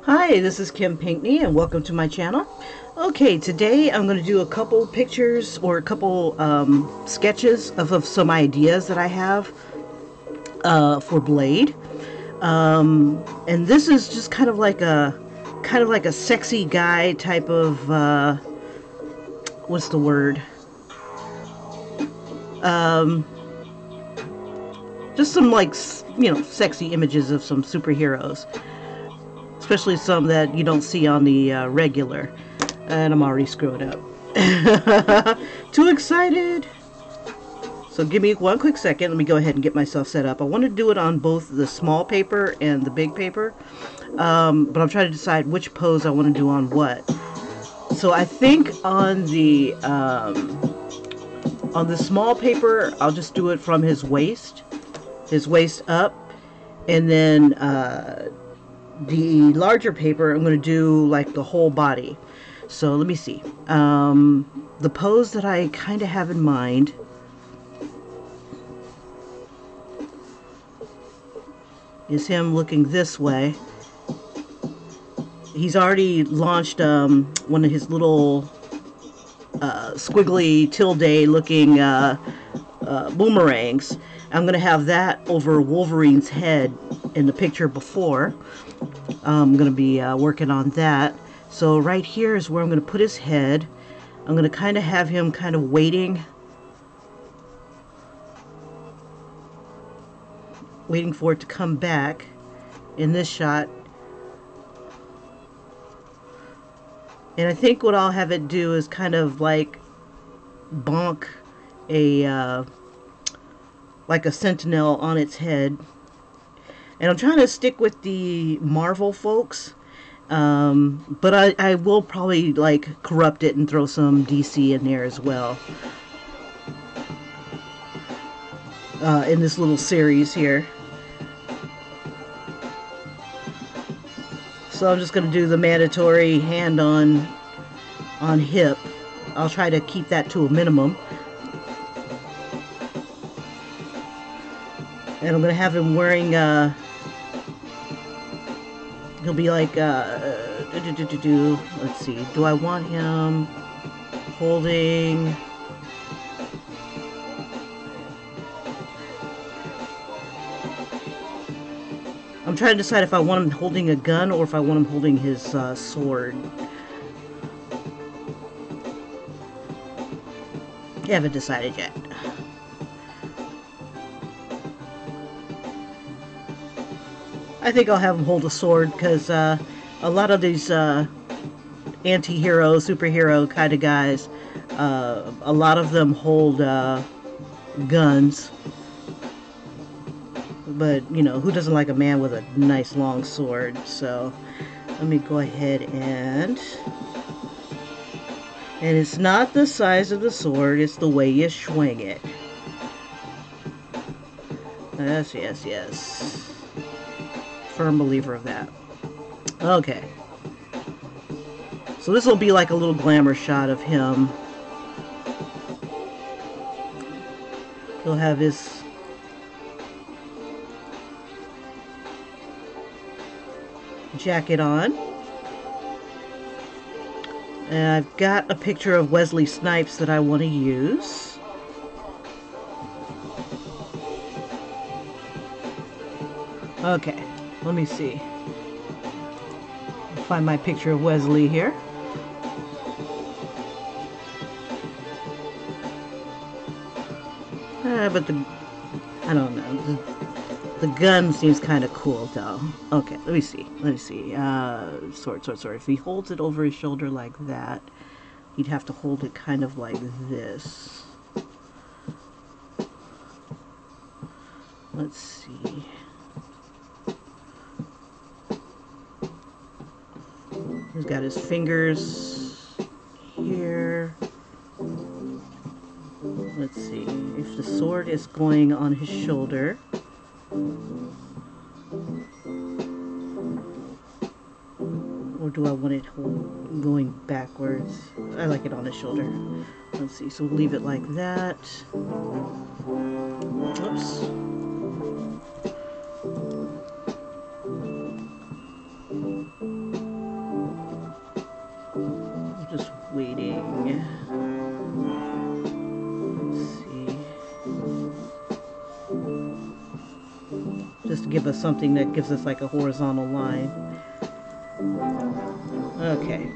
Hi, this is Kim Pinkney and welcome to my channel. Okay, today I'm going to do a couple pictures or a couple sketches of some ideas that I have for Blade. And this is just kind of like a sexy guy type of what's the word? Um, just some sexy images of some superheroes, especially some that you don't see on the regular. And I'm already screwed up. Too excited. So give me one quick second. Let me go ahead and get myself set up. I want to do it on both the small paper and the big paper. But I'm trying to decide which pose I want to do on what. So I think on the small paper, I'll just do it from his waist up. And then the larger paper, I'm going to do like the whole body. So let me see. The pose that I kind of have in mind is him looking this way. He's already launched one of his little squiggly tilde looking boomerangs. I'm going to have that over Wolverine's head in the picture before. I'm going to be working on that. So right here is where I'm going to put his head. I'm going to kind of have him kind of waiting for it to come back in this shot. And I think what I'll have it do is kind of like bonk like a sentinel on its head. And I'm trying to stick with the Marvel folks. But I will probably like corrupt it and throw some DC in there as well. In this little series here. So I'm just going to do the mandatory hand on hip. I'll try to keep that to a minimum. And I'm going to have him wearing, he'll be like, let's see, do I want him holding... I'm trying to decide if I want him holding a gun or if I want him holding his sword. I haven't decided yet. I think I'll have him hold a sword because a lot of these anti-hero, superhero kind of guys, a lot of them hold guns. But, you know, who doesn't like a man with a nice long sword? So, let me go ahead and it's not the size of the sword, it's the way you swing it. Yes, yes, yes. Firm believer of that. Okay. So this will be like a little glamour shot of him. He'll have his jacket on. And I've got a picture of Wesly Snipes that I want to use. Okay, let me see. I'll find my picture of Wesly here. But I don't know. The gun seems kind of cool, though. Okay, let me see. Sword. If he holds it over his shoulder like that, he'd have to hold it kind of like this. Let's see. He's got his fingers here. Let's see. If the sword is going on his shoulder, or do I want it going backwards? I like it on his shoulder. Let's see, so we'll leave it like that. Oops. just to give us something that gives us like a horizontal line. Okay.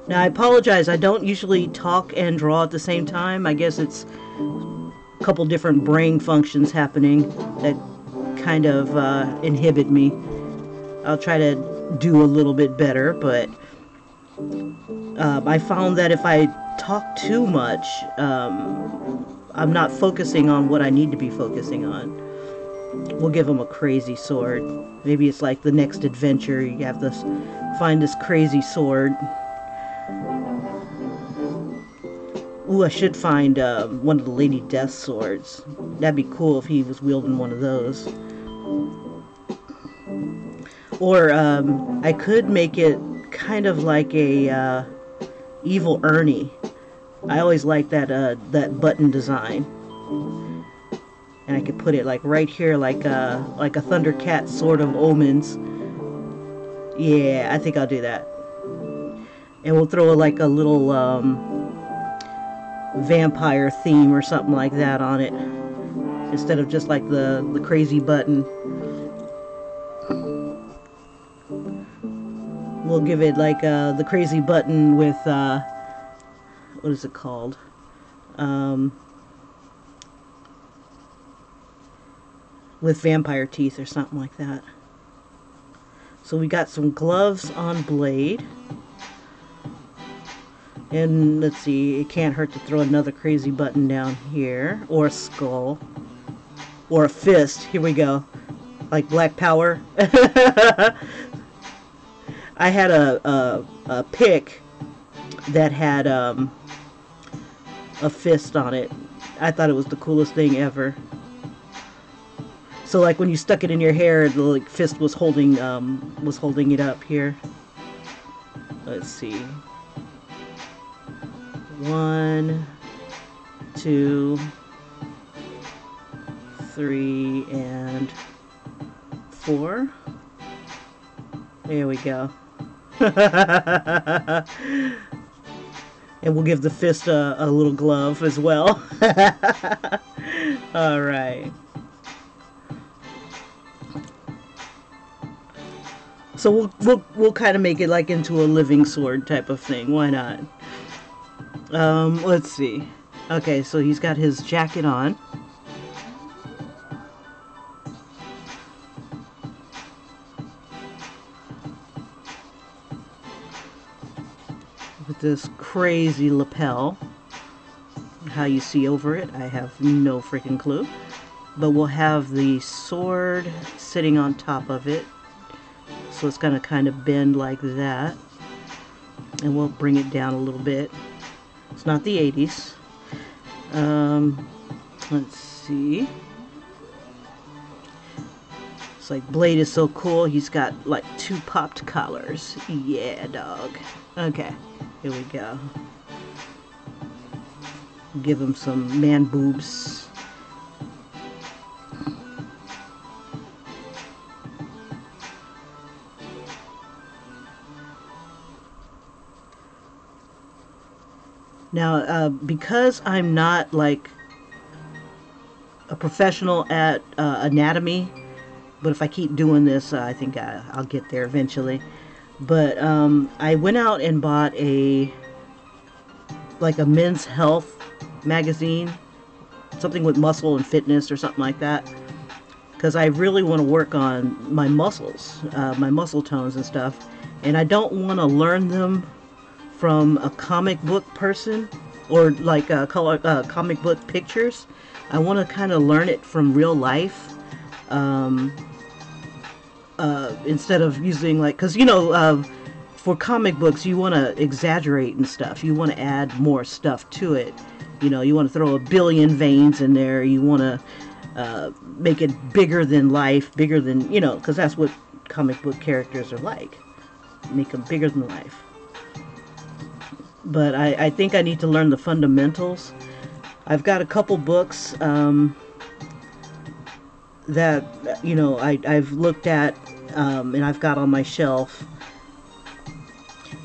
Now I apologize, I don't usually talk and draw at the same time. I guess it's a couple different brain functions happening that kind of inhibit me. I'll try to do a little bit better, but I found that if I talk too much, I'm not focusing on what I need to be focusing on. We'll give him a crazy sword. Maybe it's like the next adventure. You have to find this crazy sword. Ooh, I should find one of the Lady Death swords. That'd be cool if he was wielding one of those. Or I could make it kind of like a evil Ernie. I always like that button design. And I could put it like right here, like a Thundercat Sword of Omens. Yeah, I think I'll do that. And we'll throw like a little vampire theme or something like that on it, instead of just like the crazy button. We'll give it like the crazy button with what is it called? With vampire teeth or something like that. So we got some gloves on Blade. And let's see, it can't hurt to throw another crazy button down here. Or a skull. Or a fist. Here we go. Like Black Power. I had a pick that had a fist on it. I thought it was the coolest thing ever. So like when you stuck it in your hair, the like, fist was holding it up here. Let's see. 1, 2, 3, and 4. There we go. And we'll give the fist a little glove as well. All right. So we'll kind of make it like into a living sword type of thing. Why not? Let's see. Okay, so he's got his jacket on. With this crazy lapel. How you see over it, I have no freaking clue. But we'll have the sword sitting on top of it. So it's going to kind of bend like that. And we'll bring it down a little bit. It's not the 80s. Let's see. It's like Blade is so cool. He's got like 2 popped collars. Yeah, dog. Okay, here we go. Give him some man boobs. Now, because I'm not like a professional at anatomy, but if I keep doing this, I think I'll get there eventually. But I went out and bought a men's health magazine, something with muscle and fitness or something like that, because I really want to work on my muscles, my muscle tones and stuff, and I don't want to learn them from a comic book person or like comic book pictures. I want to kind of learn it from real life, instead of using like, because you know, for comic books you want to exaggerate and stuff. You want to add more stuff to it. You know, you want to throw a billion veins in there. You want to make it bigger than life, bigger than, you know, because that's what comic book characters are like. Make them bigger than life. But I think I need to learn the fundamentals. I've got a couple books that, you know, I've looked at, and I've got on my shelf,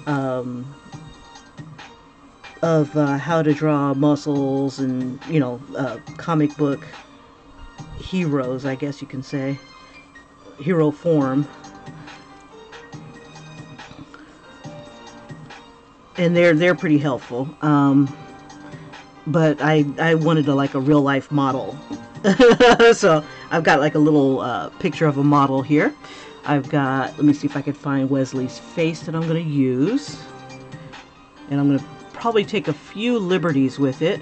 um, of how to draw muscles and, you know, comic book heroes, I guess you can say, hero form. And they're pretty helpful. But I wanted like a real life model. So I've got like a little picture of a model here. I've got, let me see if I can find Wesley's face that I'm going to use. And I'm going to probably take a few liberties with it.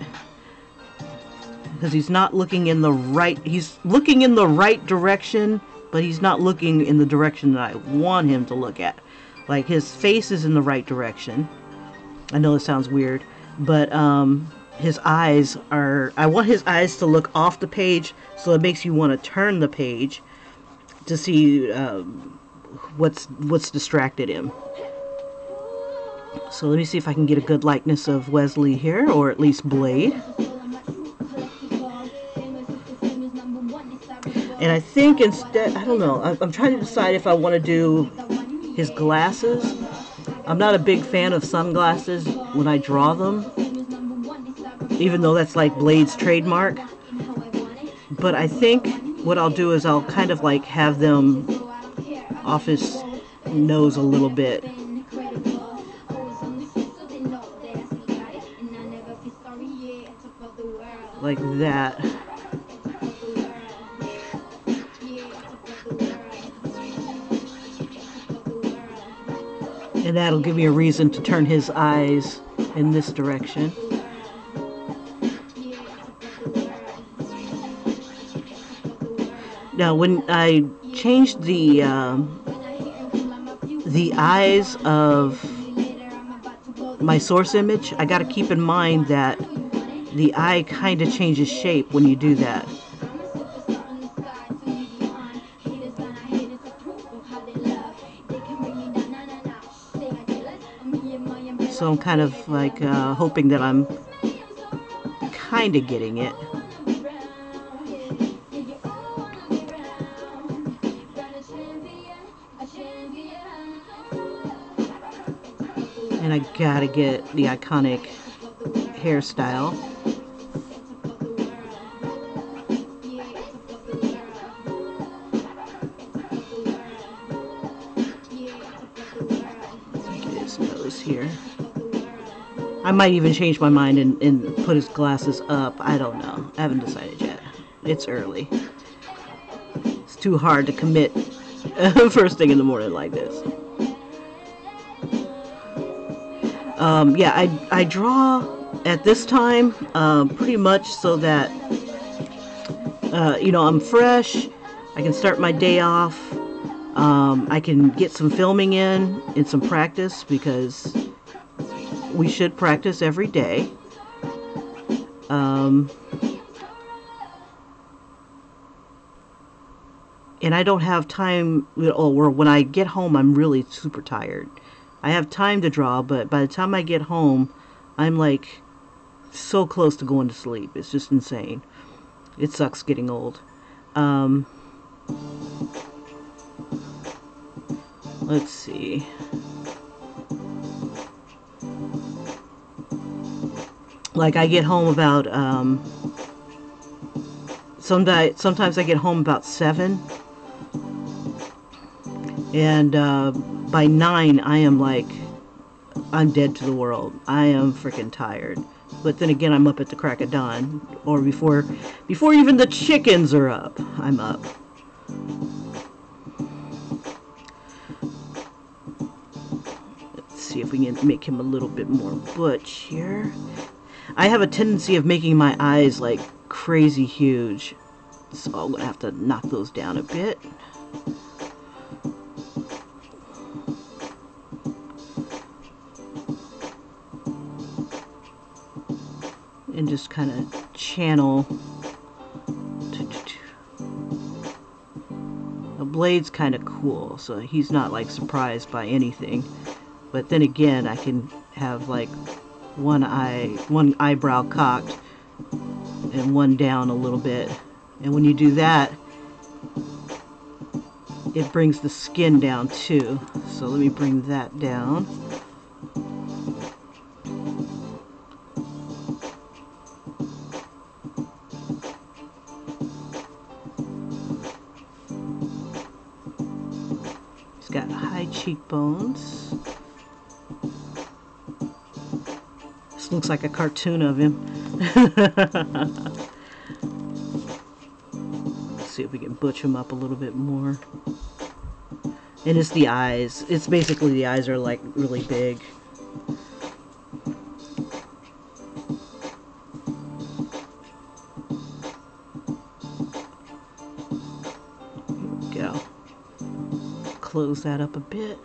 Because he's not looking in the right, he's looking in the right direction, but he's not looking in the direction that I want him to look at. Like his face is in the right direction. I know this sounds weird, but his eyes are, I want his eyes to look off the page, so it makes you want to turn the page to see what's distracted him. So let me see if I can get a good likeness of Wesly here, or at least Blade. And I think instead, I don't know, I'm trying to decide if I want to do his glasses. I'm not a big fan of sunglasses when I draw them, even though that's like Blade's trademark. But I think what I'll do is I'll kind of like have them off his nose a little bit. Like that. And that'll give me a reason to turn his eyes in this direction. Now, when I changed the eyes of my source image, I got to keep in mind that the eye kind of changes shape when you do that. So I'm kind of like hoping that I'm kind of getting it. And I gotta get the iconic hairstyle. Get his nose here. I might even change my mind and put his glasses up. I don't know. I haven't decided yet. It's early. It's too hard to commit first thing in the morning like this. Yeah, I draw at this time pretty much so that, you know, I'm fresh. I can start my day off. I can get some filming in some practice, because we should practice every day. And I don't have time, or when I get home, I'm really super tired. I have time to draw, but by the time I get home, I'm like so close to going to sleep. It's just insane. It sucks getting old. Let's see. Like I get home about, sometimes I get home about 7. And by 9, I am like, I'm dead to the world. I am freaking tired. But then again, I'm up at the crack of dawn, or before even the chickens are up, I'm up. Let's see if we can make him a little bit more butch here. I have a tendency of making my eyes like crazy huge, so I'm gonna have to knock those down a bit. And just kind of channel. The Blade's kind of cool, so he's not like surprised by anything. But then again, I can have like one eyebrow cocked and one down a little bit. And when you do that, it brings the skin down too. So let me bring that down. He's got high cheekbones. This looks like a cartoon of him. Let's see if we can butch him up a little bit more. And it's the eyes. It's basically the eyes are like really big. Here we go. Close that up a bit.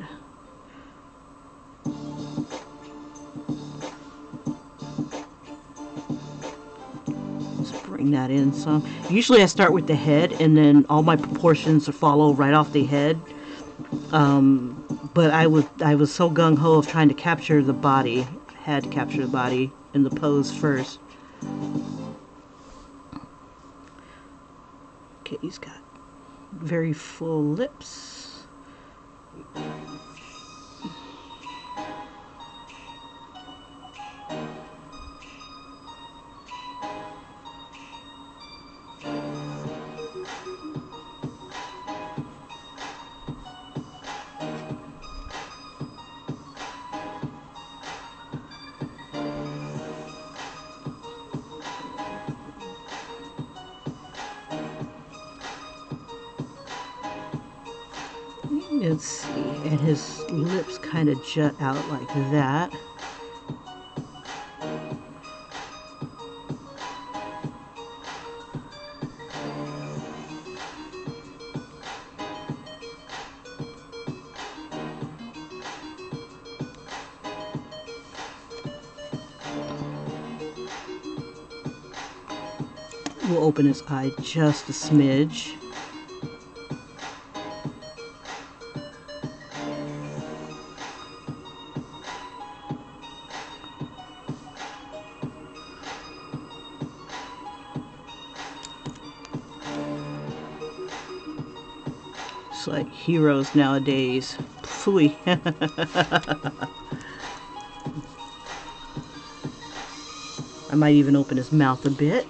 Bring that in some. Usually I start with the head and then all my proportions follow right off the head. But I was so gung-ho of trying to capture the body. I had to capture the body in the pose first. Okay, he's got very full lips. Let's see, and his lips kind of jut out like that. We'll open his eye just a smidge. It's like heroes nowadays. Phooey. I might even open his mouth a bit.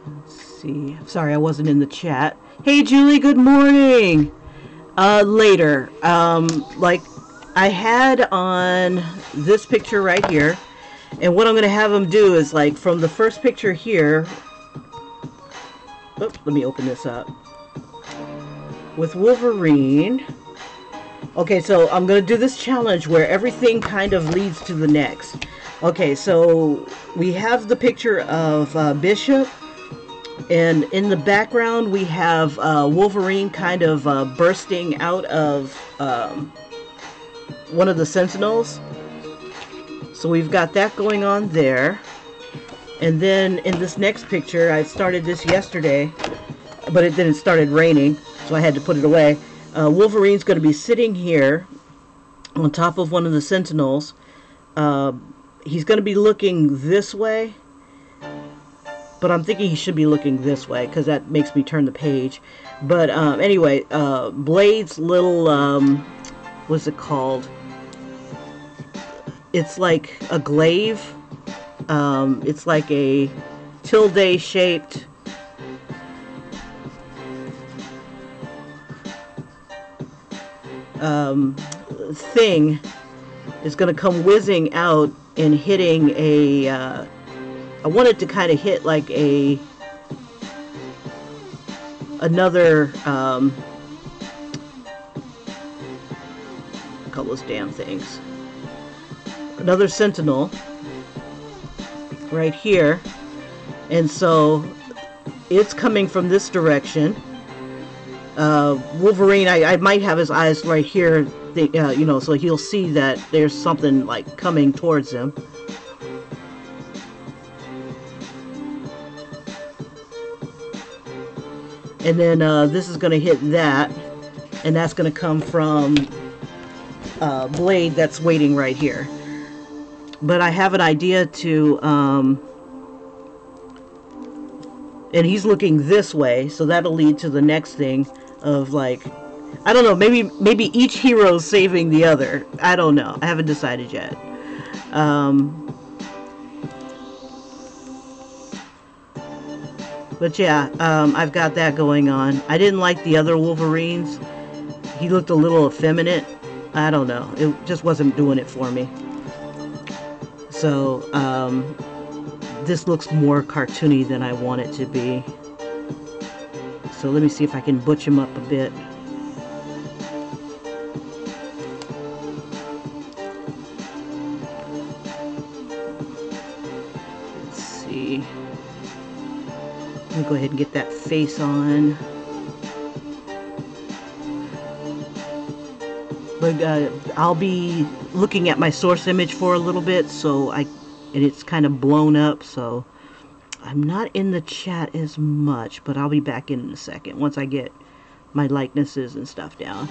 Let's see. Sorry, I wasn't in the chat. Hey, Julie. Good morning. Later. Like I had on this picture right here, and what I'm going to have him do is like from the first picture here. Oops, let me open this up. With Wolverine. Okay, so I'm going to do this challenge where everything kind of leads to the next. Okay, so we have the picture of Bishop, and in the background we have Wolverine kind of bursting out of one of the Sentinels. So we've got that going on there. And then in this next picture, I started this yesterday, but then it started raining, so I had to put it away. Wolverine's going to be sitting here on top of one of the Sentinels. He's going to be looking this way, but I'm thinking he should be looking this way because that makes me turn the page. But anyway, Blade's little, what's it called? It's like a glaive. It's like a tilde shaped thing is going to come whizzing out and hitting a I want it to kind of hit like another call those damn things, another Sentinel right here. And so it's coming from this direction. Wolverine, I might have his eyes right here, you know, so he'll see that there's something like coming towards him. And then this is going to hit that, and that's going to come from Blade that's waiting right here. But I have an idea to, and he's looking this way, so that'll lead to the next thing of like, I don't know, maybe each hero's saving the other. I don't know. I haven't decided yet. But yeah, I've got that going on. I didn't like the other Wolverines. He looked a little effeminate. I don't know. It just wasn't doing it for me. So, this looks more cartoony than I want it to be. So let me see if I can butch him up a bit. Let's see. Let me go ahead and get that face on. But I'll be looking at my source image for a little bit, and it's kind of blown up, so I'm not in the chat as much, but I'll be back in a second once I get my likenesses and stuff down.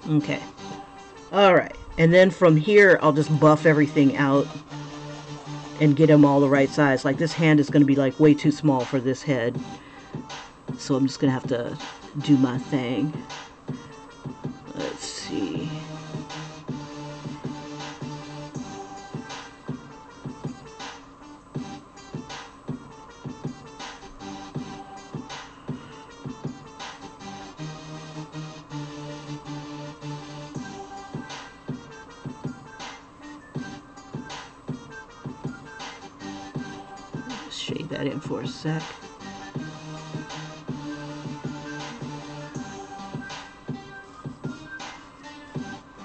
Okay. Alright. And then from here, I'll just buff everything out and get them all the right size. Like this hand is going to be like way too small for this head. So I'm just going to have to do my thing. Let's see. Shade that in for a sec.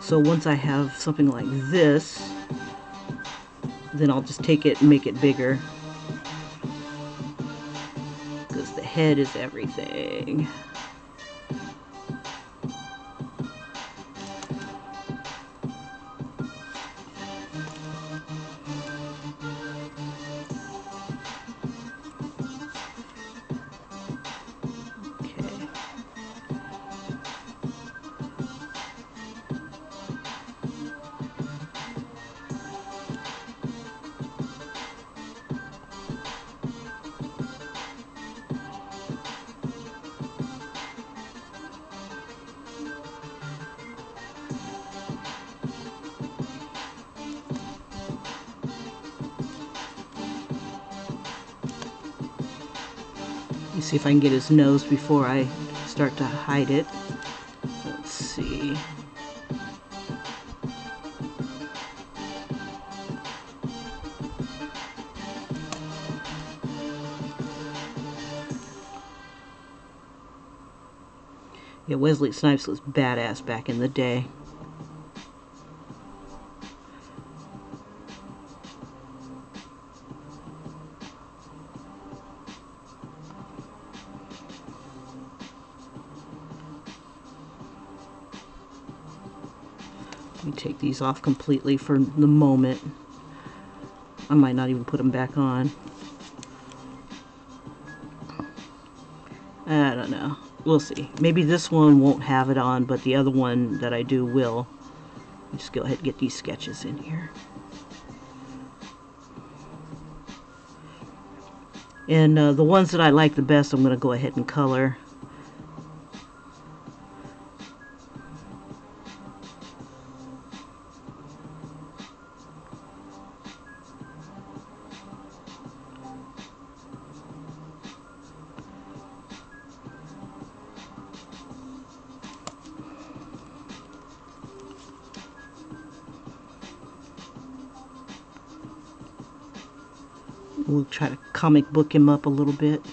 So once I have something like this, then I'll just take it and make it bigger. Because the head is everything. Let me see if I can get his nose before I start to hide it. Let's see. Yeah, Wesly Snipes was badass back in the day. Let me take these off completely for the moment. I might not even put them back on. I don't know. We'll see. Maybe this one won't have it on, but the other one that I do will. Just go ahead and get these sketches in here. And the ones that I like the best, I'm going to go ahead and color. We'll try to comic book him up a little bit.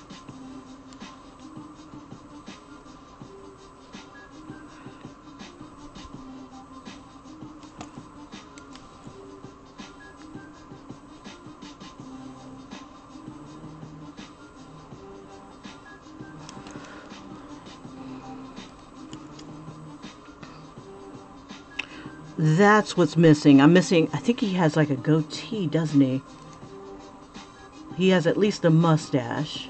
That's what's missing. I'm missing, I think he has like a goatee, doesn't he? He has at least a mustache.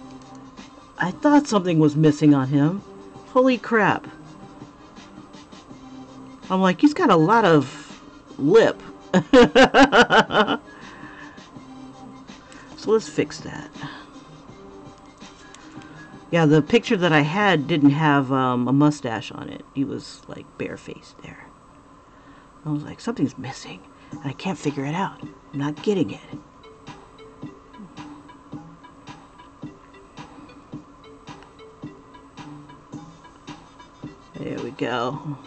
I thought something was missing on him. Holy crap. I'm like, he's got a lot of lip. So let's fix that. Yeah, the picture that I had didn't have a mustache on it. He was like barefaced there. I was like, something's missing, and I can't figure it out. I'm not getting it. There we go.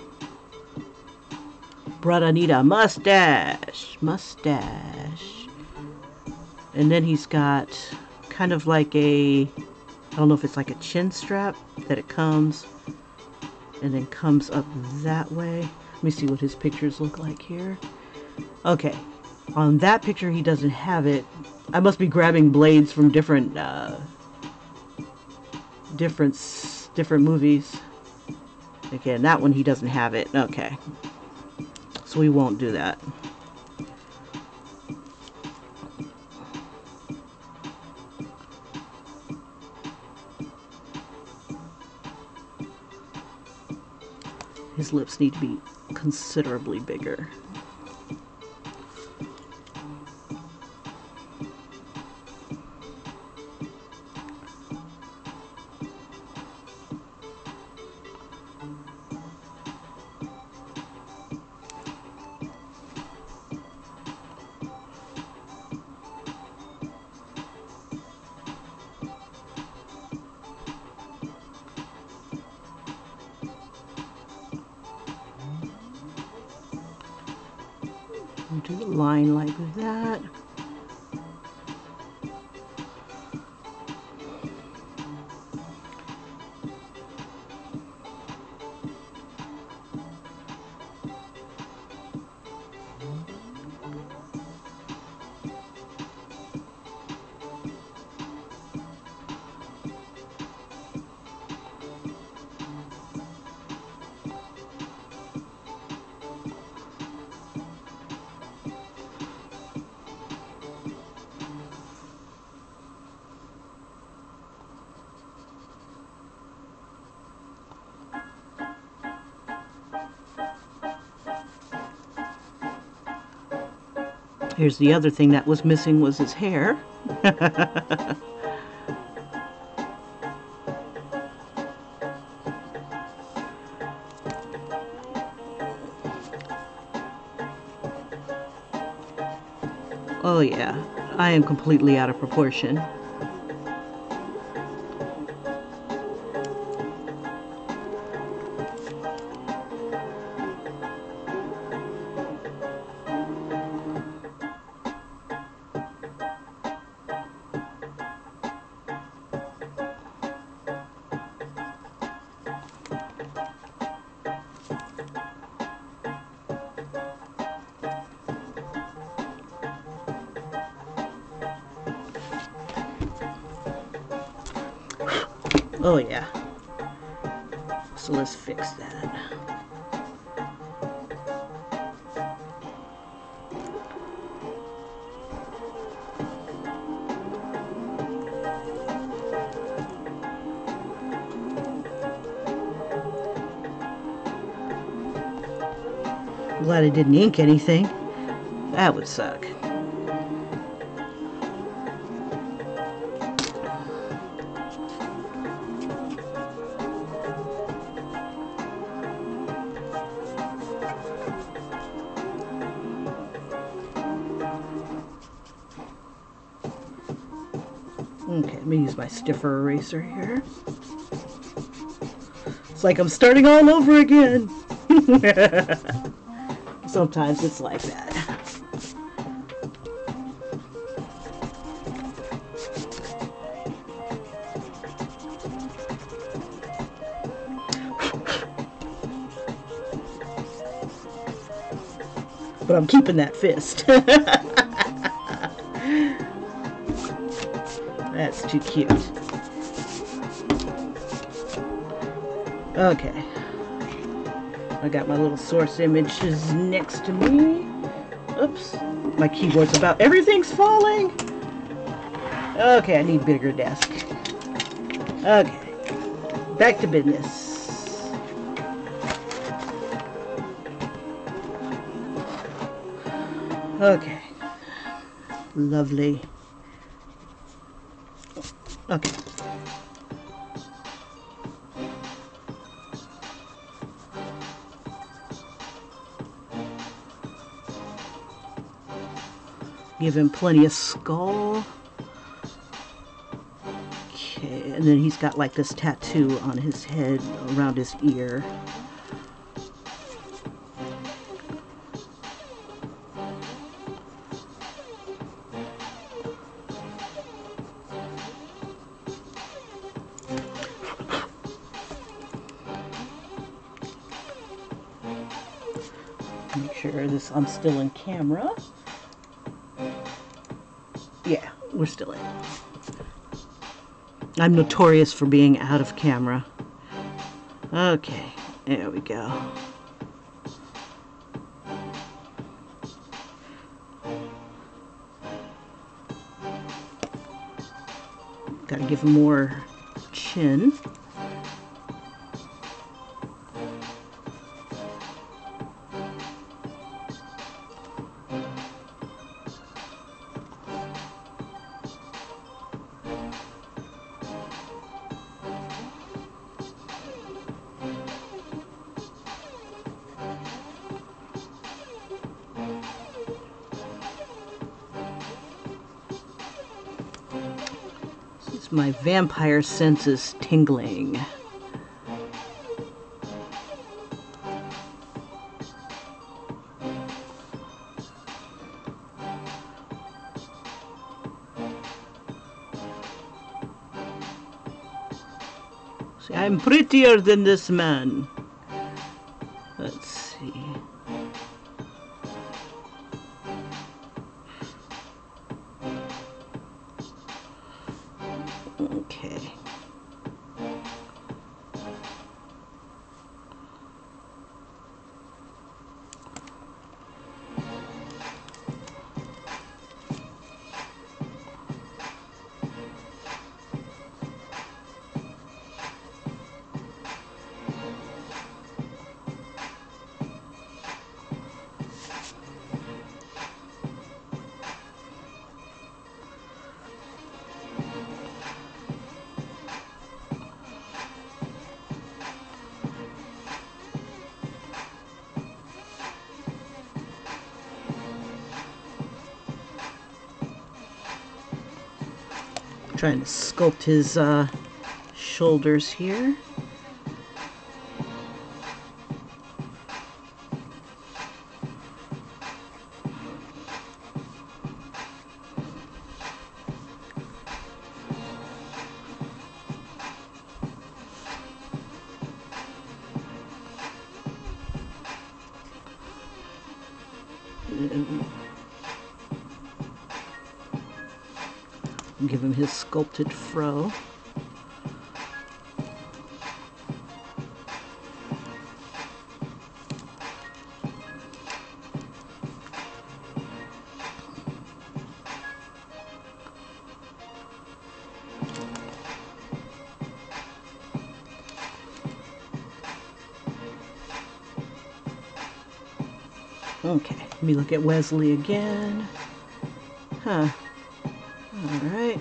Brother need a mustache. Mustache. And then he's got kind of like a, I don't know if it's like a chin strap that it comes and then comes up that way. Let me see what his pictures look like here. Okay, on that picture he doesn't have it. I must be grabbing blades from different movies. Again, that one he doesn't have it. Okay, so we won't do that. His lips need to be considerably bigger. Do the line like that. Here's the other thing that was missing, was his hair. Oh yeah, I am completely out of proportion. Oh yeah. So let's fix that. I'm glad I didn't ink anything. That would suck. Okay, let me use my stiffer eraser here. It's like I'm starting all over again. Sometimes it's like that. But I'm keeping that fist. That's too cute. Okay. I got my little source images next to me. Oops. My keyboard's about... Everything's falling! Okay, I need bigger desk. Okay. Back to business. Okay. Lovely. Okay. Give him plenty of skull. Okay, and then he's got like this tattoo on his head around his ear. Make sure I'm still in camera. Yeah, we're still in. I'm notorious for being out of camera. Okay, there we go. Gotta give him more chin. My vampire sense is tingling. See, I'm prettier than this man. Let's see. Okay. Trying to sculpt his shoulders here. Give him his sculpted fro. Okay, let me look at Wesly again. Huh. All right.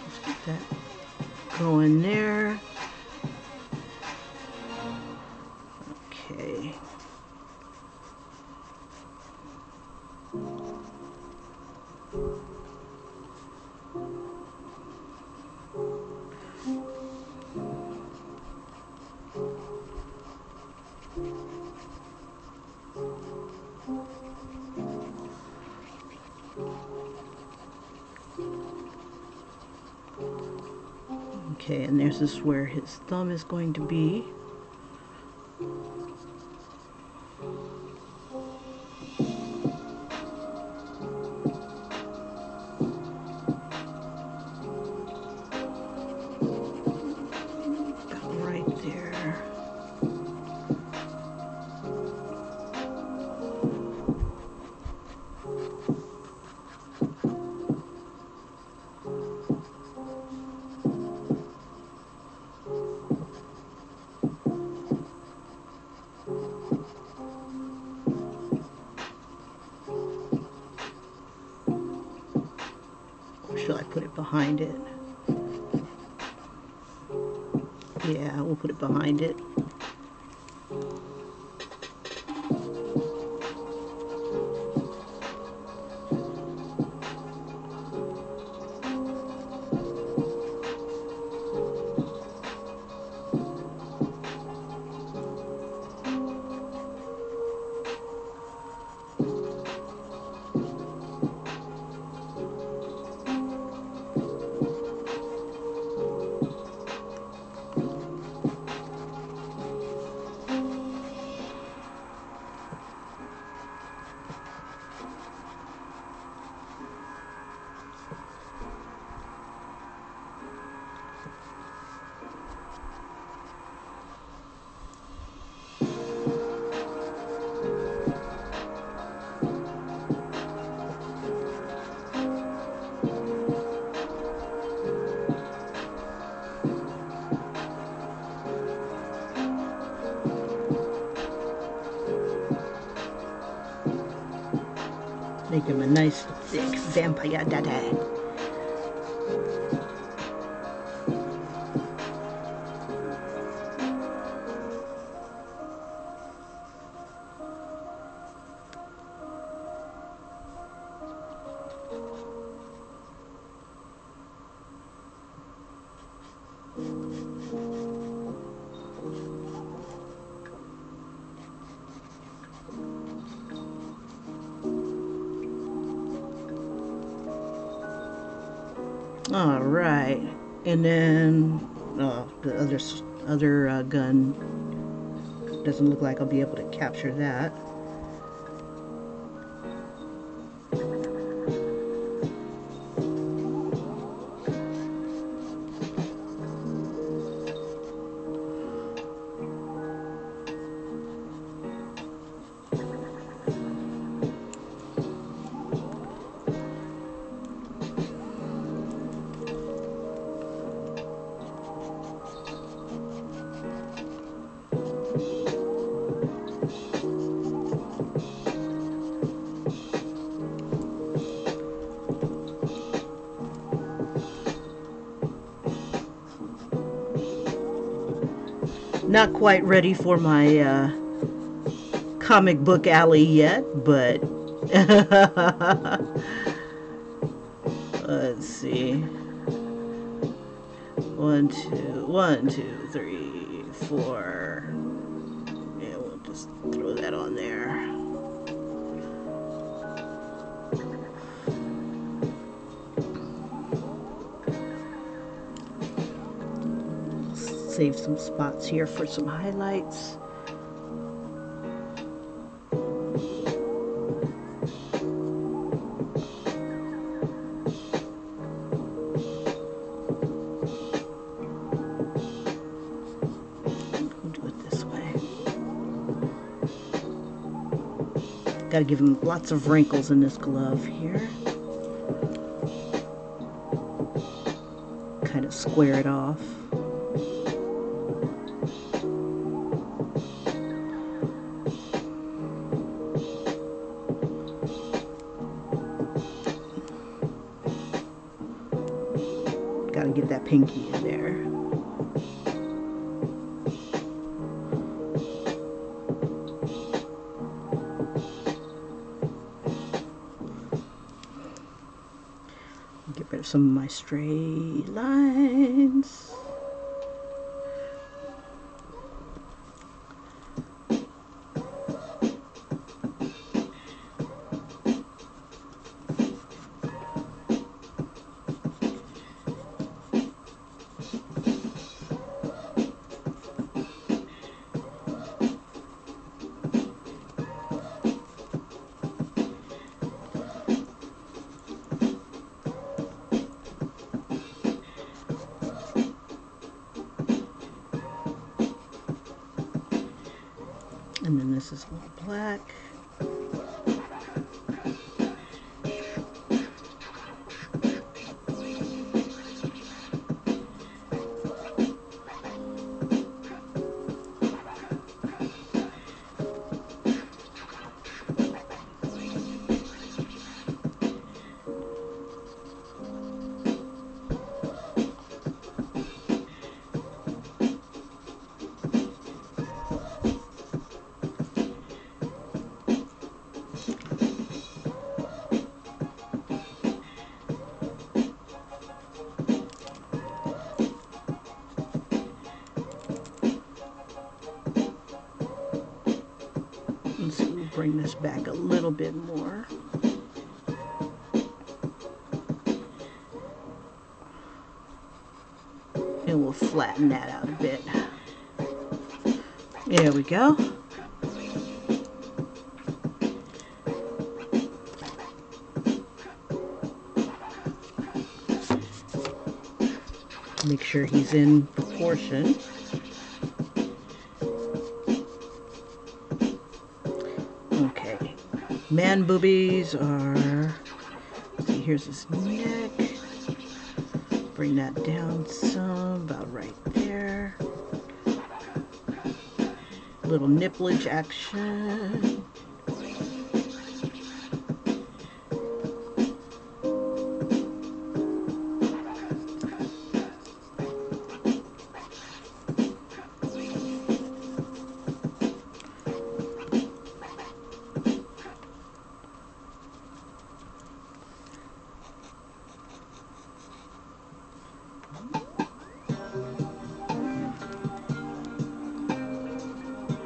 Let's get that going there. Okay. Okay, and this is where his thumb is going to be. Right there. behind it. Yeah, we'll put it behind it. Make him a nice thick vampire daddy. All right, and then the other gun doesn't look like I'll be able to capture that. Not quite ready for my comic book alley yet, but let's see. 1, 2, 3, 4. Yeah, we'll just throw that on there. Save some spots here for some highlights. We'll do it this way. Got to give him lots of wrinkles in this glove here. Kind of square it off. Gotta get that pinky in there. Get rid of some of my stray lines. And then this is all black. bring this back a little bit more. And we'll flatten that out a bit. There we go. Make sure he's in proportion. Okay. Man boobies are, let's see, here's his neck. Bring that down some, about right there. Little nipplage action.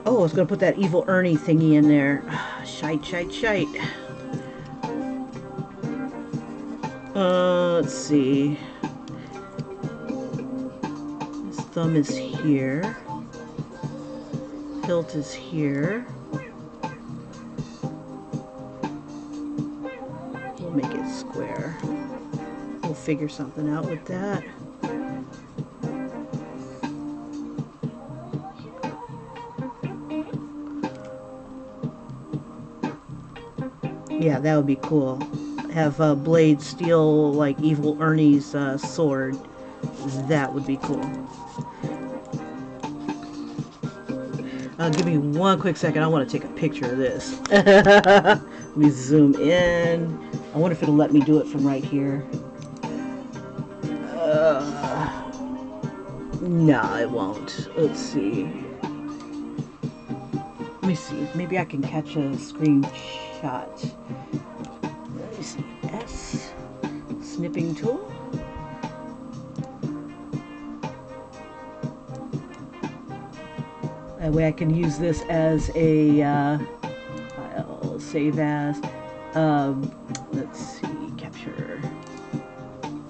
Oh, I was going to put that evil Ernie thingy in there. Shite, shite, shite. Let's see. His thumb is here. Hilt is here. We'll make it square. We'll figure something out with that. Yeah, that would be cool. Have blade steal like evil Ernie's sword. That would be cool. Give me one quick second. I want to take a picture of this. Let me zoom in. I wonder if it'll let me do it from right here. No, it won't. Let's see. Let me see. Maybe I can catch a screenshot. Let me see. S. Snipping tool. That way I can use this as a I'll save as let's see, capture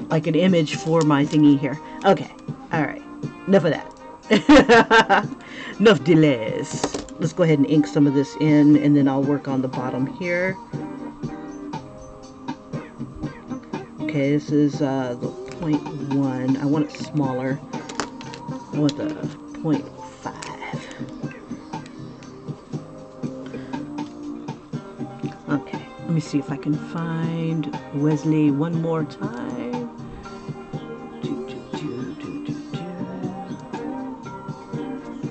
like an image for my thingy here. Okay, alright, enough of that. Enough delays. Let's go ahead and ink some of this in, and then I'll work on the bottom here. Okay, this is the 0.1. I want it smaller. I want the 0.5. Okay, let me see if I can find Wesly one more time.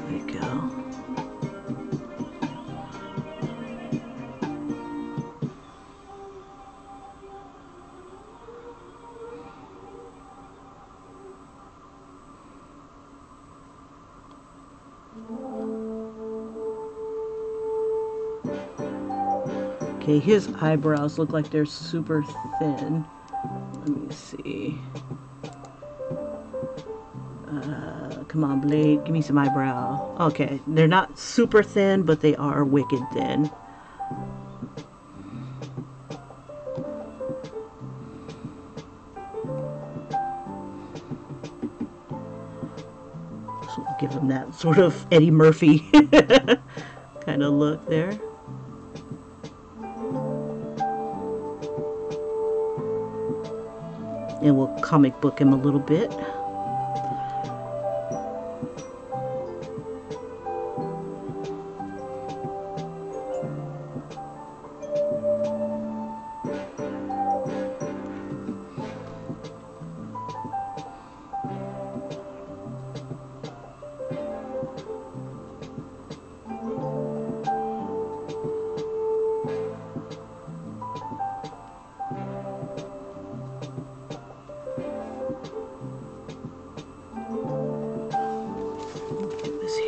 There you go. Okay, his eyebrows look like they're super thin. Let me see. Come on, blade, give me some eyebrow. Okay, they're not super thin, but they are wicked thin. So give him that sort of Eddie Murphy kind of look there. And we'll comic book him a little bit.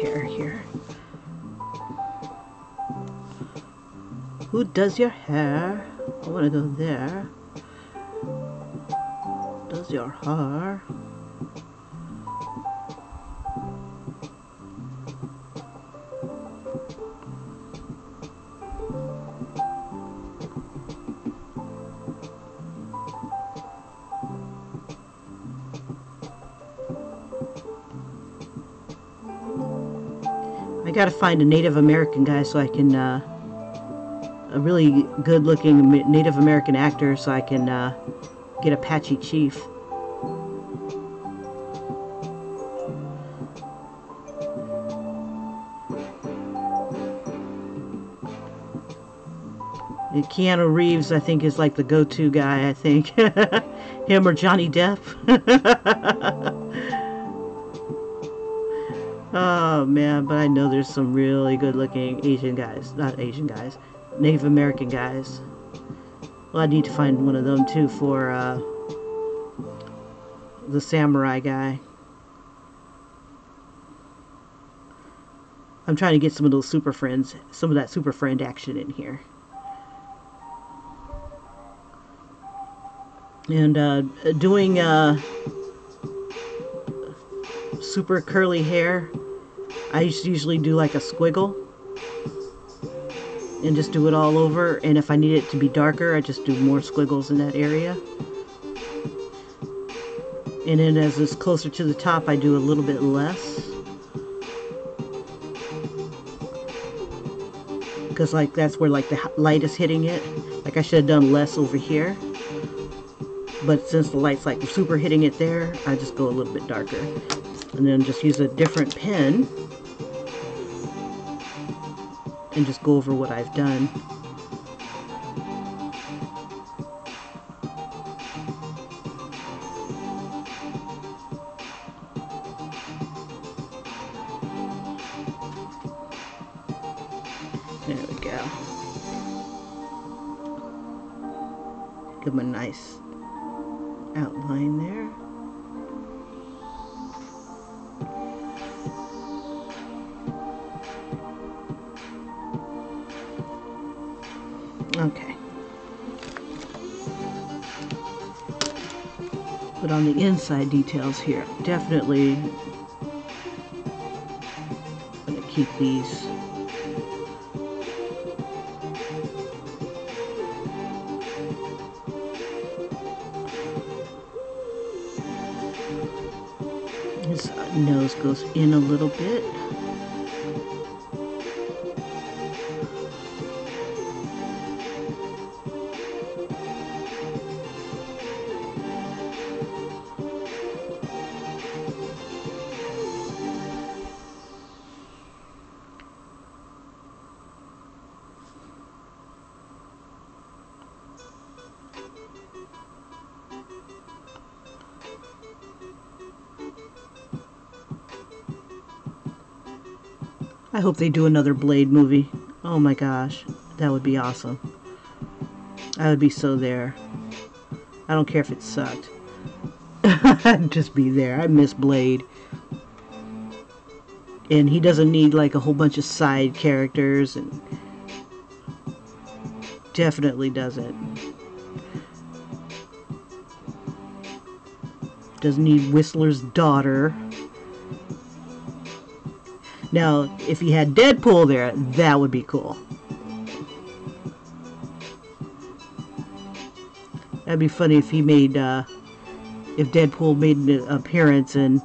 Here. Who does your hair? I want to go there. Does your hair? gotta find a Native American guy so I can, a really good looking Native American actor so I can get Apache Chief. Keanu Reeves, I think, is like the go-to guy, I think. Him or Johnny Depp. Oh, man, but I know there's some really good-looking Asian guys. Not Asian guys. Native American guys. Well, I need to find one of them, too, for the samurai guy. I'm trying to get some of those Super Friends, some of that Super Friend action in here. And doing super curly hair, I usually do like a squiggle and just do it all over. And if I need it to be darker, I just do more squiggles in that area. And then as it's closer to the top, I do a little bit less. Because like that's where like the light is hitting it. Like I should have done less over here. But since the light's like super hitting it there, I just go a little bit darker. And then just use a different pen and just go over what I've done. There we go. Give them a nice outline there. Okay. But on the inside details here, definitely I'm gonna keep these. His nose goes in a little bit. I hope they do another Blade movie. Oh my gosh, that would be awesome. I would be so there. I don't care if it sucked. I'd just be there. I miss Blade. And he doesn't need like a whole bunch of side characters, and definitely doesn't. Doesn't need Whistler's daughter. Now, if he had Deadpool there, that would be cool. That'd be funny if he made, if Deadpool made an appearance and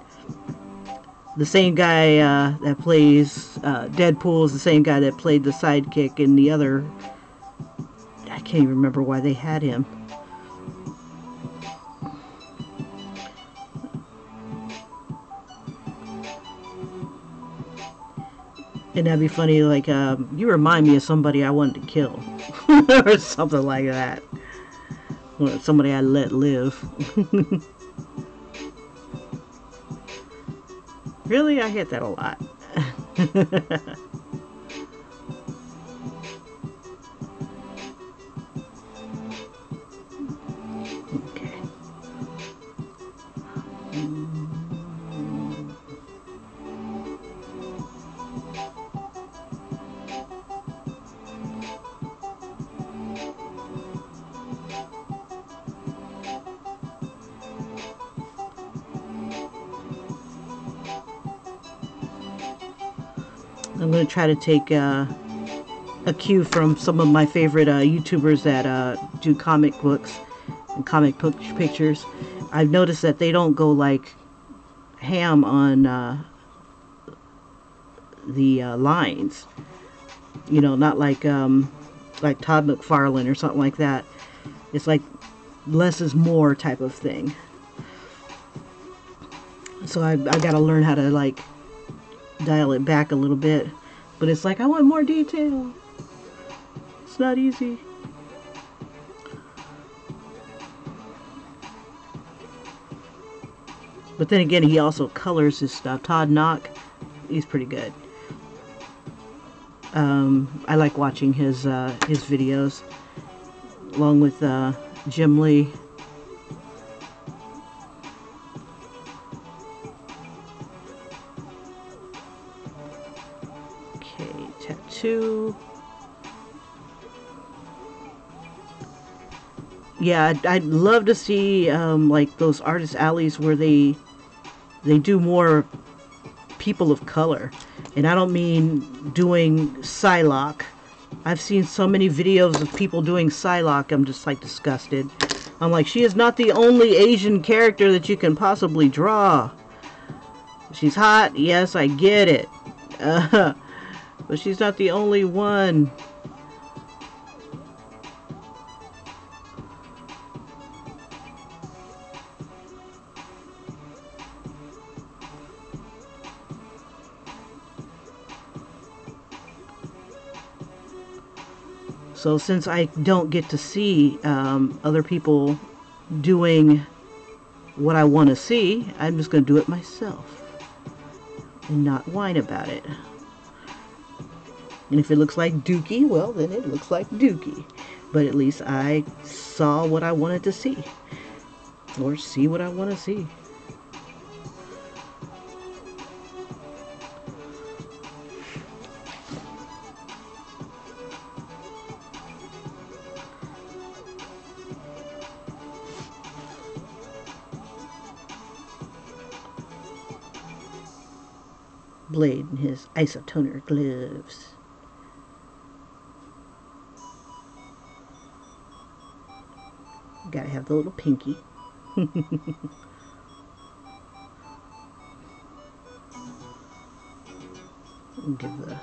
the same guy that plays Deadpool is the same guy that played the sidekick in the other. I can't even remember why they had him. And that'd be funny, like, you remind me of somebody I wanted to kill. Or something like that. Or somebody I let live. Really? I hit that a lot. Okay. I'm going to try to take a cue from some of my favorite YouTubers that do comic books and comic book pictures. I've noticed that they don't go like ham on the lines. You know, not like Todd McFarlane or something like that. It's like less is more type of thing. So I got to learn how to like dial it back a little bit. But it's like I want more detail. It's not easy. But then again, he also colors his stuff. Todd Knock, he's pretty good. I like watching his videos, along with Jim Lee. Okay, tattoo. Yeah, I'd love to see like those artist alleys where they do more people of color. And I don't mean doing Psylocke. I've seen so many videos of people doing Psylocke, I'm just like disgusted. I'm like, she is not the only Asian character that you can possibly draw. She's hot, yes, I get it. But she's not the only one. So since I don't get to see other people doing what I want to see, I'm just going to do it myself and not whine about it. And if it looks like Dookie, well, then it looks like Dookie. But at least I saw what I wanted to see, or see what I want to see. Blade in his isotoner gloves. Gotta have the little pinky. Give the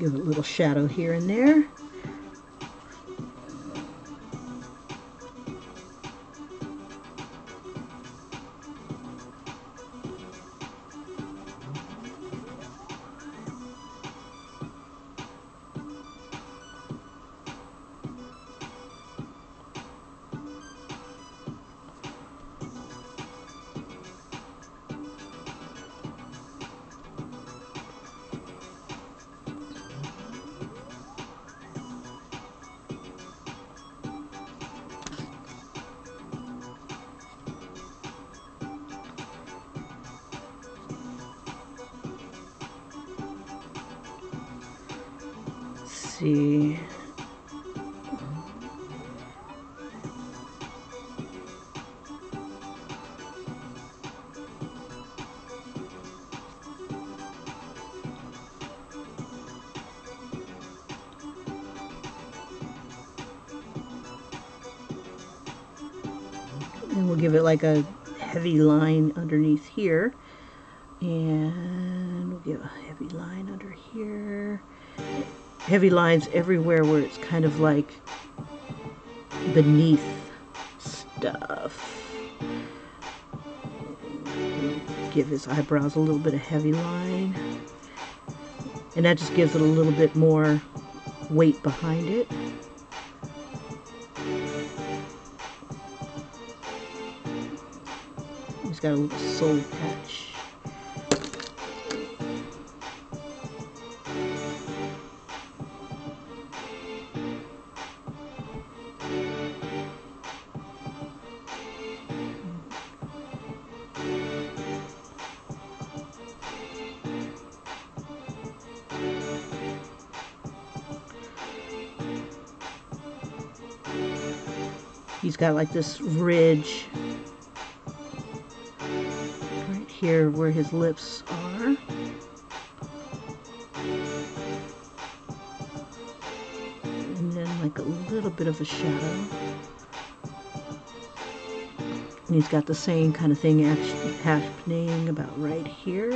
give it a little shadow here and there. See. And we'll give it like a heavy line underneath here. And we'll give a heavy line under here. Heavy lines everywhere where it's kind of like beneath stuff. Give his eyebrows a little bit of heavy line. And that just gives it a little bit more weight behind it. He's got a little soul patch. He's got like this ridge right here where his lips are. And then like a little bit of a shadow. And he's got the same kind of thing actually happening about right here.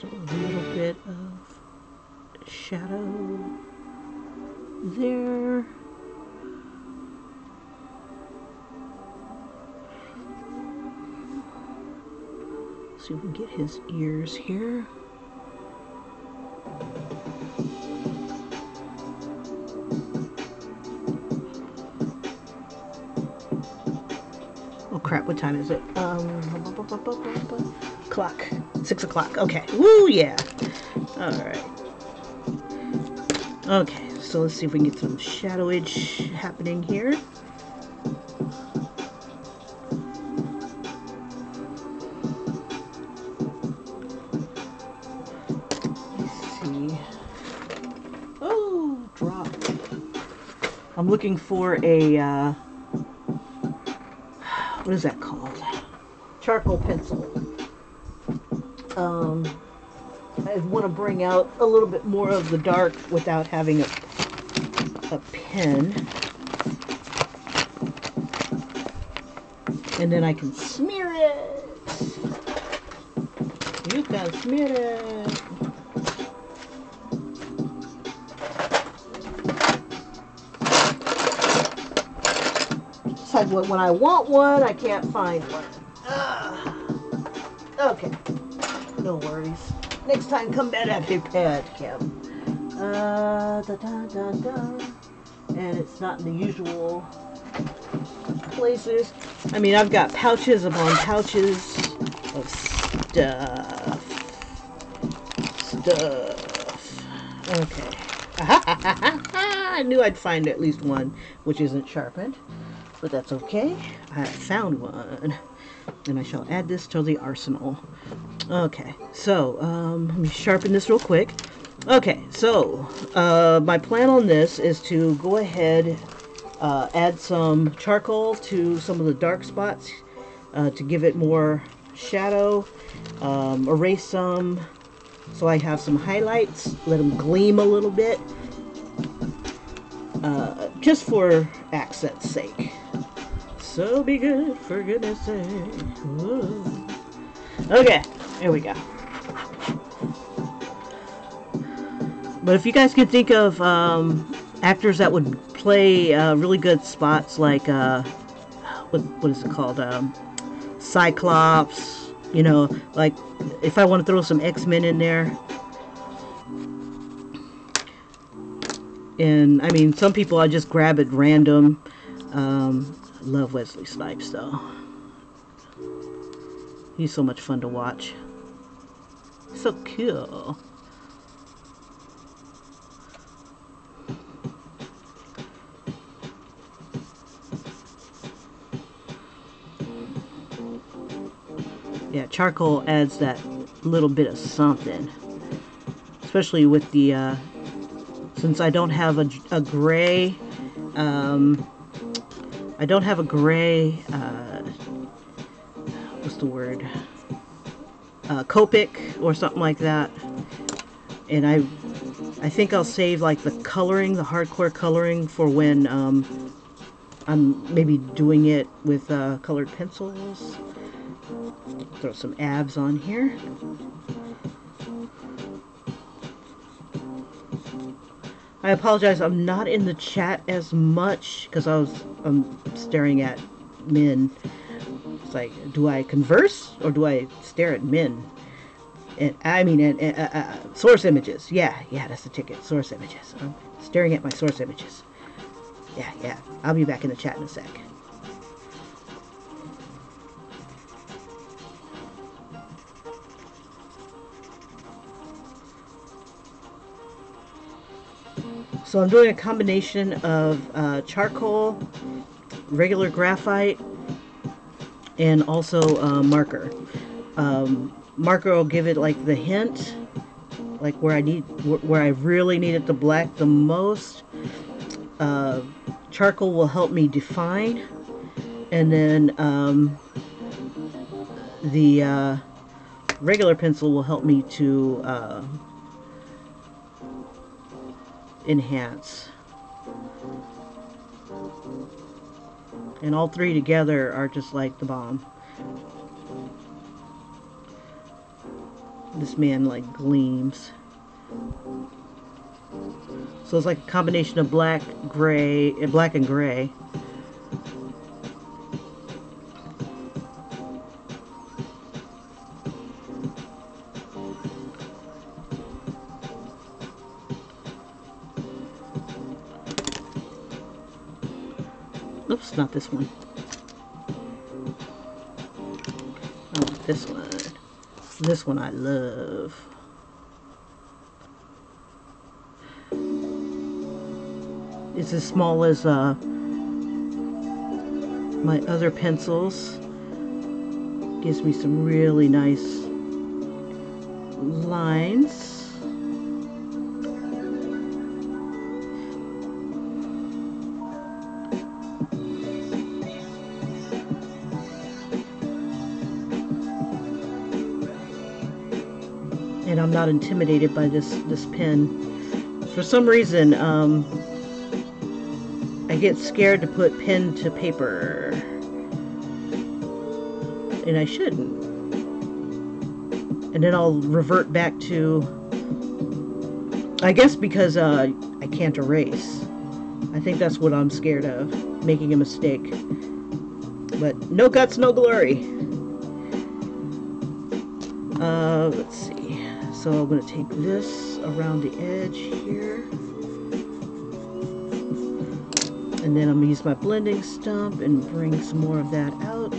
So a little bit of shadow there. See if we can get his ears here. Oh crap, what time is it? Clock. 6 o'clock. Okay. Woo, yeah. Alright. Okay, so let's see if we can get some shadowage happening here. Let's see. Oh, drop. I'm looking for a, what is that called? Charcoal pencil. I want to bring out a little bit more of the dark without having a pen. And then I can smear it. You can smear it. It's like when I want one, I can't find one. Okay. No worries. Next time, come better prepared, Kim. And it's not in the usual places. I mean, I've got pouches upon pouches of stuff. Okay. I knew I'd find at least one which isn't sharpened, but that's okay. I found one. And I shall add this to the arsenal. Okay, so let me sharpen this real quick. Okay, so my plan on this is to go ahead, add some charcoal to some of the dark spots to give it more shadow, erase some so I have some highlights, let them gleam a little bit, just for accent's sake. So be good, for goodness sake. Whoa. Okay, here we go. But if you guys can think of actors that would play really good spots, like what is it called? Cyclops. You know, like if I want to throw some X-Men in there. And I mean, some people I just grab at random. Love Wesly Snipes though. He's so much fun to watch. So cool. Yeah, charcoal adds that little bit of something. Especially with the, since I don't have a gray, I don't have a gray, what's the word, Copic or something like that. And I think I'll save like the coloring, the hardcore coloring, for when I'm maybe doing it with colored pencils. Throw some abs on here. I apologize, I'm not in the chat as much because I was I'm staring at men. It's like, do I converse or do I stare at men? And I mean, source images. Yeah, that's the ticket. Source images. I'm staring at my source images. Yeah. I'll be back in the chat in a sec. So I'm doing a combination of charcoal, regular graphite, and also marker. Marker will give it like the hint, like where I really need it to black the most. Charcoal will help me define, and then the regular pencil will help me to enhance. And all three together are just like the bomb. This man like gleams. So it's like a combination of black, gray, black and gray. Oops, not this one. I want this one. This one I love. It's as small as my other pencils. Gives me some really nice lines. And I'm not intimidated by this pen. For some reason, I get scared to put pen to paper, and I shouldn't. And then I'll revert back to, I guess because I can't erase. I think that's what I'm scared of, making a mistake. But no guts, no glory. Let's see. So I'm going to take this around the edge here. And then I'm going to use my blending stump and bring some more of that out.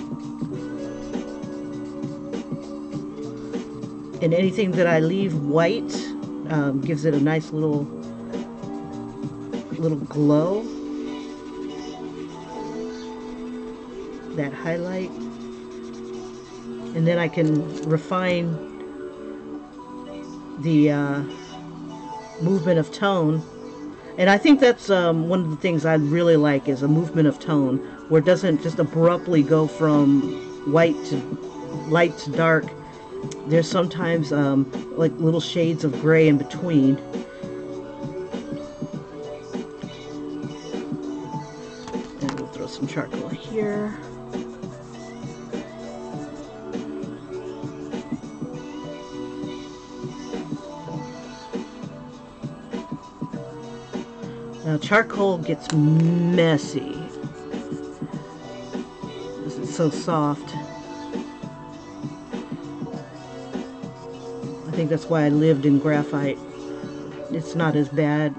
And anything that I leave white gives it a nice little glow. That highlight. And then I can refine the movement of tone. And I think that's one of the things I really like, is a movement of tone where it doesn't just abruptly go from white to light to dark. There's sometimes like little shades of gray in between. And we'll throw some charcoal here. Now charcoal gets messy. This is so soft. I think that's why I lived in graphite. It's not as bad.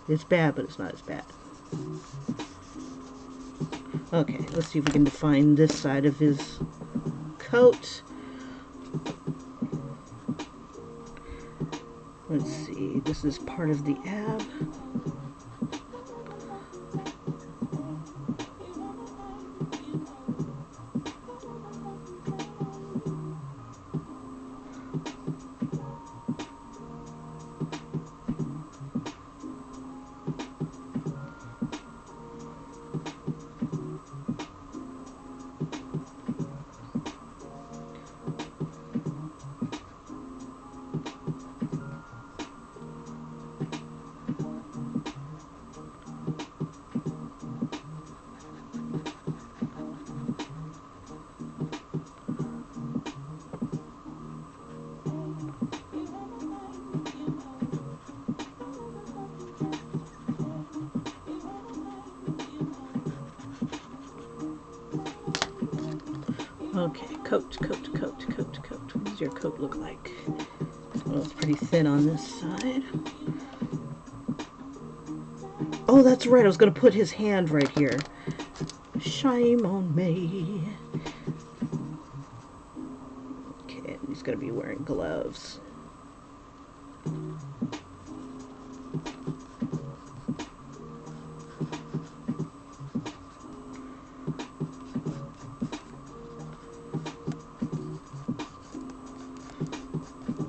It's bad, but it's not as bad. Okay, let's see if we can define this side of his coat. Let's see, this is part of the ab. Okay, coat. What does your coat look like? Well, it's pretty thin on this side. Oh, that's right. I was going to put his hand right here. Shame on me. Okay, he's going to be wearing gloves.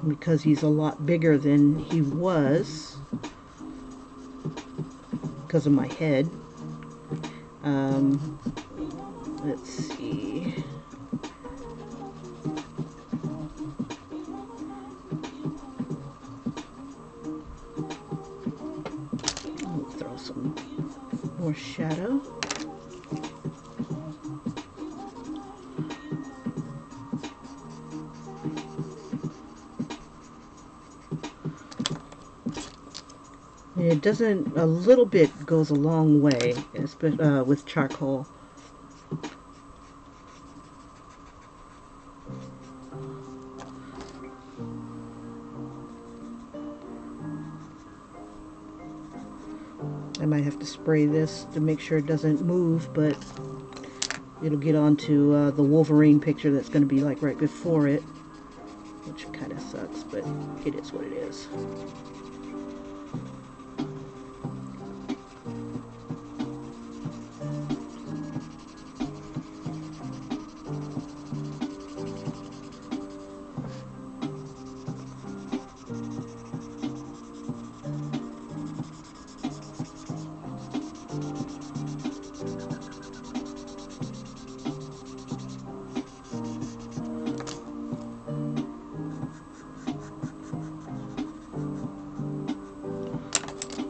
Because he's a lot bigger than he was because of my head. Let's see. We'll throw some more shadow. It doesn't, a little bit goes a long way, especially with charcoal. I might have to spray this to make sure it doesn't move, but it'll get onto the Wolverine picture that's going to be like right before it, which kind of sucks, but it is what it is.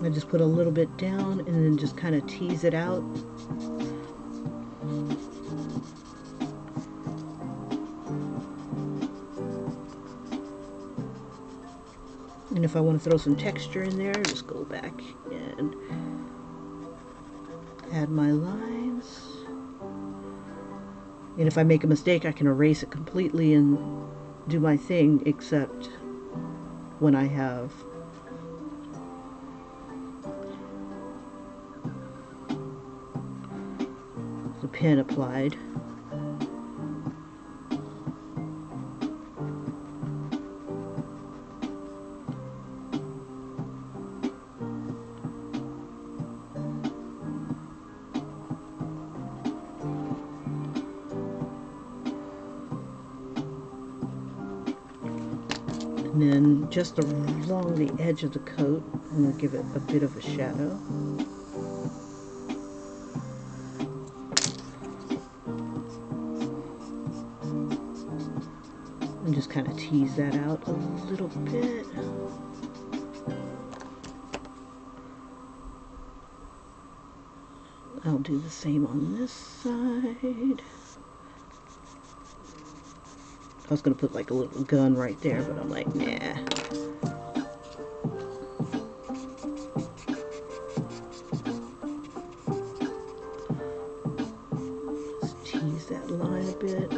I just put a little bit down and then just kind of tease it out. And if I want to throw some texture in there, just go back and add my lines. And if I make a mistake, I can erase it completely and do my thing, except when I have the pen applied. And then just along the edge of the coat, I'm going to give it a bit of a shadow. And just kind of tease that out a little bit. I'll do the same on this side. I was going to put like a little gun right there, but I'm like, nah. Just tease that line a bit.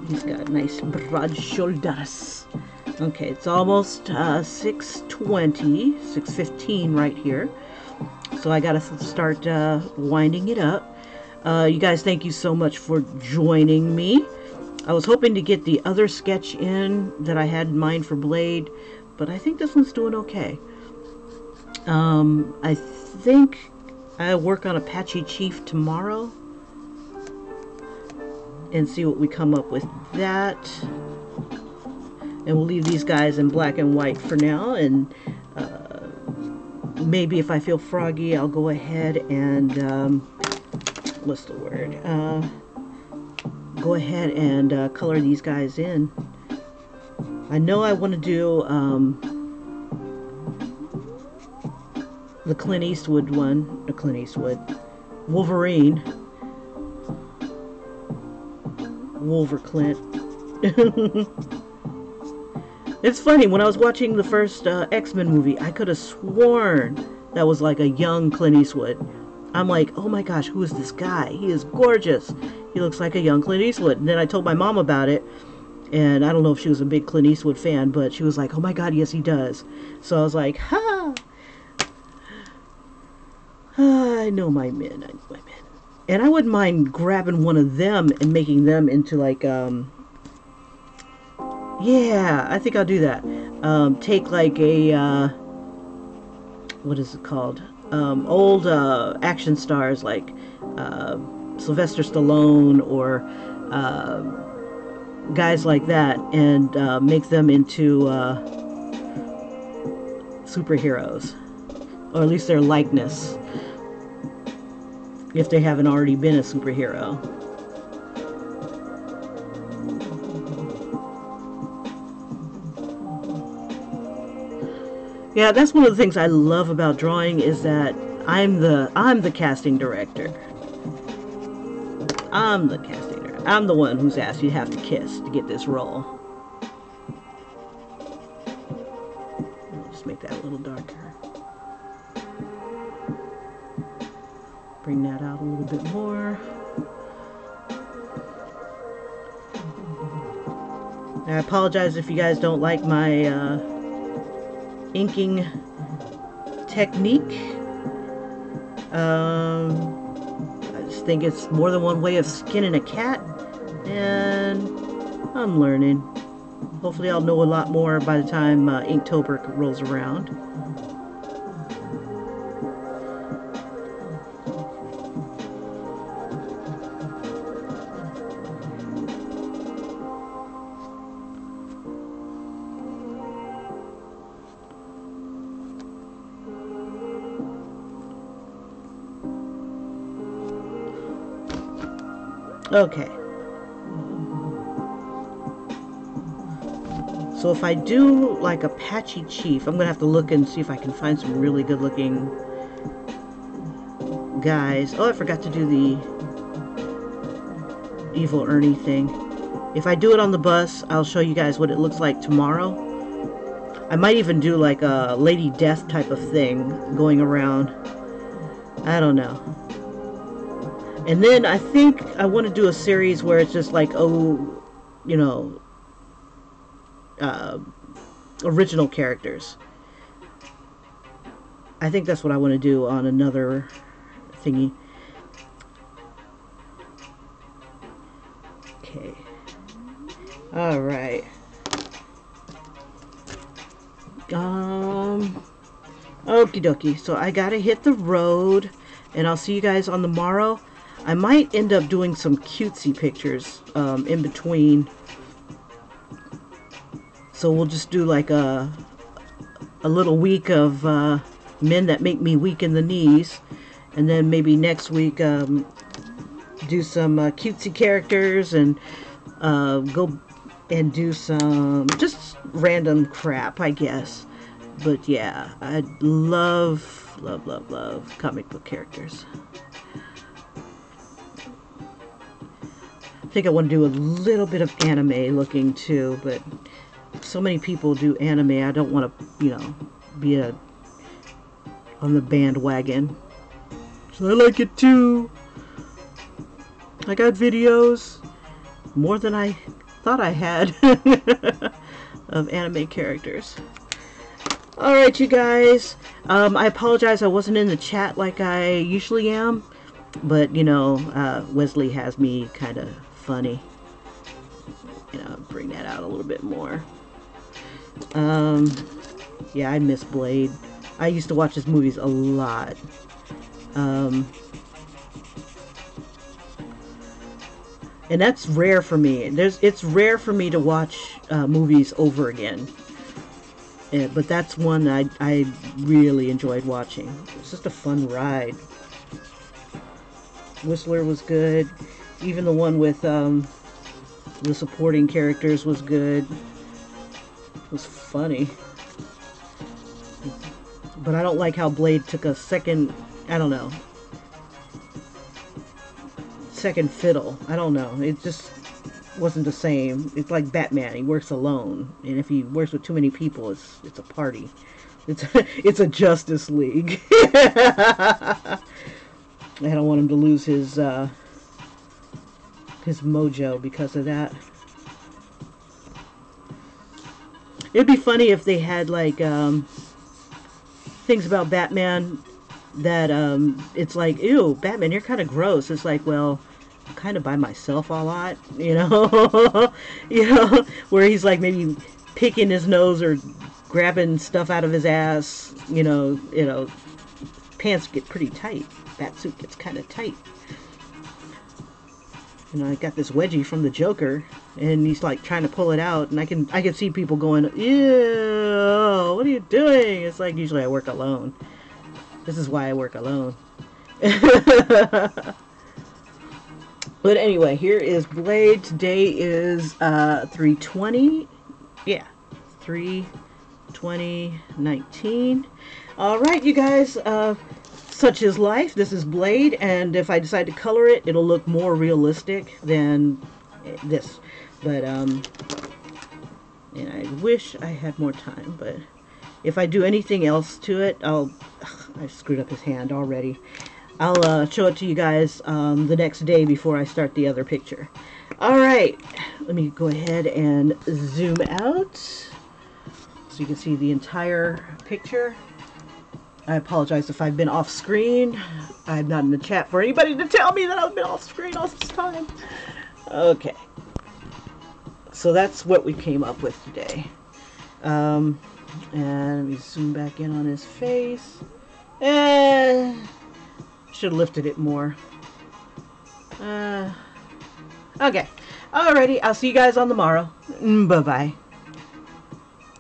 He's got nice broad shoulders. Okay, it's almost 6:20, 6:15 right here. so I gotta start winding it up. You guys, thank you so much for joining me. I was hoping to get the other sketch in that I had in mind for Blade, but I think this one's doing okay. I think I'll work on Apache Chief tomorrow and see what we come up with that. And we'll leave these guys in black and white for now, and maybe if I feel froggy, I'll go ahead and what's the word? Go ahead and color these guys in. I know I want to do the Clint Eastwood one, the Clint Eastwood, Wolverine, Wolver Clint. It's funny, when I was watching the first X-Men movie, I could have sworn that was like a young Clint Eastwood. I'm like, oh my gosh, who is this guy? He is gorgeous. He looks like a young Clint Eastwood. And then I told my mom about it, and I don't know if she was a big Clint Eastwood fan, but she was like, oh my god, yes he does. So I was like, ha! I know my men, I know my men. And I wouldn't mind grabbing one of them and making them into like, yeah, I think I'll do that. Take like a, what is it called? Old action stars like Sylvester Stallone or guys like that, and make them into superheroes, or at least their likeness, if they haven't already been a superhero. Yeah, that's one of the things I love about drawing, is that I'm the casting director. I'm the casting director. I'm the one who's asked you to have to kiss to get this role. I'll just make that a little darker. Bring that out a little bit more. I apologize if you guys don't like my inking technique. I just think it's more than one way of skinning a cat, and I'm learning. Hopefully I'll know a lot more by the time Inktober rolls around. Okay. So if I do like Apache Chief, I'm gonna have to look and see if I can find some really good looking guys. Oh, I forgot to do the Evil Ernie thing. If I do it on the bus, I'll show you guys what it looks like tomorrow. I might even do like a Lady Death type of thing going around. I don't know. And then I think I want to do a series where it's just like, oh, you know, original characters. I think that's what I want to do on another thingy. Okay. Alright. Okie dokie. So I gotta hit the road, and I'll see you guys on the morrow. I might end up doing some cutesy pictures in between. So we'll just do like a little week of men that make me weak in the knees, and then maybe next week do some cutesy characters, and go and do some just random crap, I guess. But yeah, I love, love, love, love comic book characters. I think I want to do a little bit of anime looking too, but so many people do anime, I don't want to, you know, be on the bandwagon. So I like it too. I got videos, more than I thought I had, of anime characters. Alright, you guys. I apologize I wasn't in the chat like I usually am. But, you know, Wesly has me kind of funny. You know, bring that out a little bit more. Yeah, I miss Blade. I used to watch his movies a lot. And that's rare for me. It's rare for me to watch movies over again. But that's one I really enjoyed watching. It's just a fun ride. Whistler was good. Even the one with the supporting characters was good. It was funny. But I don't like how Blade took a second, I don't know, second fiddle. I don't know. It just wasn't the same. It's like Batman. He works alone. And if he works with too many people, it's a party. It's a Justice League. I don't want him to lose his mojo because of that. It'd be funny if they had like things about Batman that it's like, ew, Batman, you're kind of gross. It's like, well, I'm kind of by myself a lot, you know. You know, where he's like maybe picking his nose or grabbing stuff out of his ass. You know, pants get pretty tight. Batsuit gets kind of tight. You know, I got this wedgie from the Joker, and he's like trying to pull it out, and I can see people going, ew, what are you doing? It's like, usually I work alone. This is why I work alone. But anyway, here is Blade. Today is 3/20. Yeah, 3/20/19. All right, you guys. Such is life. This is Blade, and if I decide to color it, it'll look more realistic than this. But and I wish I had more time. But if I do anything else to it, I screwed up his hand already. I'll show it to you guys the next day before I start the other picture. All right, let me go ahead and zoom out so you can see the entire picture. I apologize if I've been off screen. I'm not in the chat for anybody to tell me that I've been off screen all this time. Okay. So that's what we came up with today. And let me zoom back in on his face. Should have lifted it more. Okay. Alrighty. I'll see you guys on tomorrow. Bye-bye.